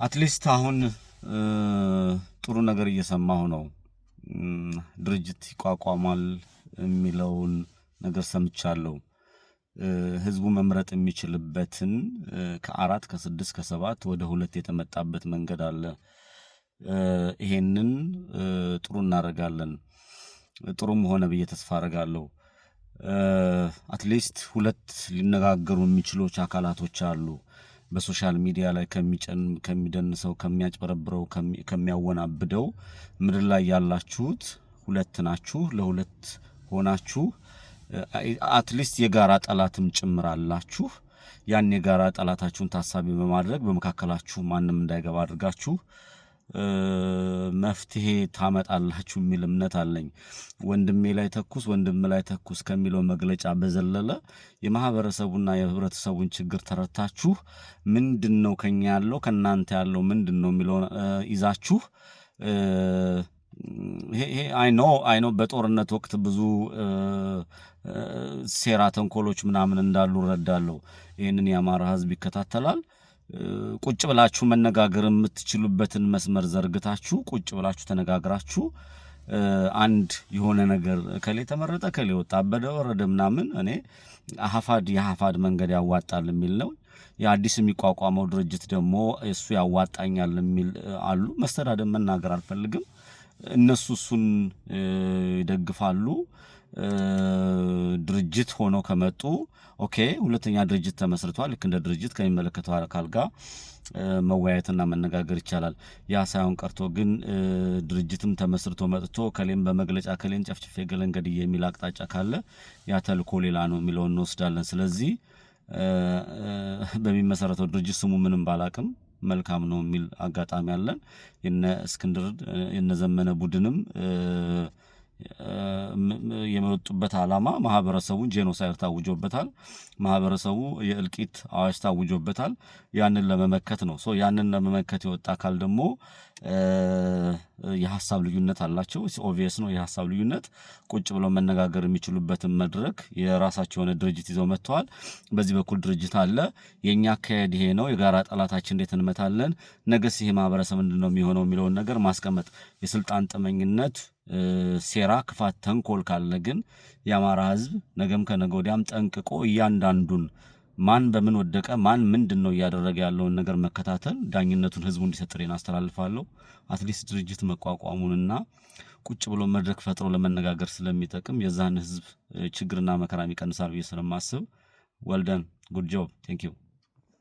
አትሊስት አሁን ጥሩ ነገር እየሰማሁ ነው። ድርጅት ይቋቋማል የሚለውን ነገር ሰምቻለሁ። ህዝቡ መምረጥ የሚችልበትን ከ4 ከ6 ከ7 ወደ 2 የተመጣበት መንገድ አለ። ይሄንን ጥሩ እናደርጋለን። ጥሩም ሆነ ብዬ ተስፋ አደርጋለሁ። አትሊስት 2 ሊነጋገሩ የሚችሉ አካላቶች አሉ። በሶሻል ሚዲያ ላይ ከሚደንሰው ከሚያጭበረብረው ከሚያወናብደው ምድር ላይ ያላችሁት 2 ናችሁ። ለ2 ሆናችሁ አትሊስት የጋራ ጠላትም ጭምር አላችሁ። ያን የጋራ ጠላታችሁን ታሳቢ በማድረግ በመካከላችሁ ማንም እንዳይገባ አድርጋችሁ መፍትሄ ታመጣላችሁ የሚል እምነት አለኝ። ወንድሜ ላይ ተኩስ ከሚለው መግለጫ በዘለለ የማህበረሰቡና የህብረተሰቡን ችግር ተረታችሁ ምንድነው ከኛ ያለው ከናንተ ያለው ምንድነው የሚለው ይዛችሁ ይሄ አይ ኖ በጦርነት ወቅት ብዙ ሴራ ተንኮሎች ምናምን እንዳሉ ረዳለሁ። ይሄንን የአማራ ህዝብ ይከታተላል። ቁጭ ብላችሁ መነጋገር የምትችሉበትን መስመር ዘርግታችሁ ቁጭ ብላችሁ ተነጋግራችሁ አንድ የሆነ ነገር ከሌ ተመረጠ ከሌ ወጣ አበደ ወረደ ምናምን እኔ የሐፋድ መንገድ ያዋጣል የሚል ነው። የአዲስ የሚቋቋመው ድርጅት ደግሞ እሱ ያዋጣኛል የሚል አሉ። መስተዳደር መናገር አልፈልግም። እነሱ እሱን ይደግፋሉ። ድርጅት ሆኖ ከመጡ ኦኬ ሁለተኛ ድርጅት ተመስርቷል። ልክ እንደ ድርጅት ከሚመለከተው አካል ጋር መወያየትና መነጋገር ይቻላል። ያ ሳይሆን ቀርቶ ግን ድርጅትም ተመስርቶ መጥቶ ከሌም በመግለጫ ከሌን ጨፍጭፌ ገለንገድ የሚል አቅጣጫ ካለ ያ ተልኮ ሌላ ነው የሚለውን እንወስዳለን። ስለዚህ በሚመሰረተው ድርጅት ስሙ ምንም ባላቅም መልካም ነው የሚል አጋጣሚ አለን። የነ እስክንድር የነ ዘመነ ቡድንም የመጡበት ዓላማ ማህበረሰቡን ጄኖሳይድ ታውጆበታል። ማህበረሰቡ የእልቂት አዋጅ ታውጆበታል። ያንን ለመመከት ነው። ያንን ለመመከት የወጣ አካል ደግሞ የሐሳብ ልዩነት አላቸው። ኦብቪየስ ነው የሐሳብ ልዩነት። ቁጭ ብለው መነጋገር የሚችሉበትን መድረክ የራሳቸው የሆነ ድርጅት ይዘው መጥተዋል። በዚህ በኩል ድርጅት አለ። የኛ አካሄድ ይሄ ነው። የጋራ ጠላታችን እንዴት እንመታለን፣ ነገስ ይሄ ማህበረሰብ ምንድነው የሚሆነው የሚለውን ነገር ማስቀመጥ። የስልጣን ጥመኝነት፣ ሴራ፣ ክፋት፣ ተንኮል ካለ ግን የአማራ ህዝብ ነገም ከነገ ወዲያም ጠንቅቆ እያንዳንዱን ማን በምን ወደቀ ማን ምንድነው እያደረገ ያለውን ነገር መከታተል ዳኝነቱን ህዝቡ እንዲሰጥሬን አስተላልፋለሁ። አትሊስት ድርጅት መቋቋሙንና ቁጭ ብሎ መድረክ ፈጥሮ ለመነጋገር ስለሚጠቅም የዛን ህዝብ ችግርና መከራ ይቀንሳል ብዬ ስለማስብ ወልደን ጉድ ጆብ ቴንክ ዩ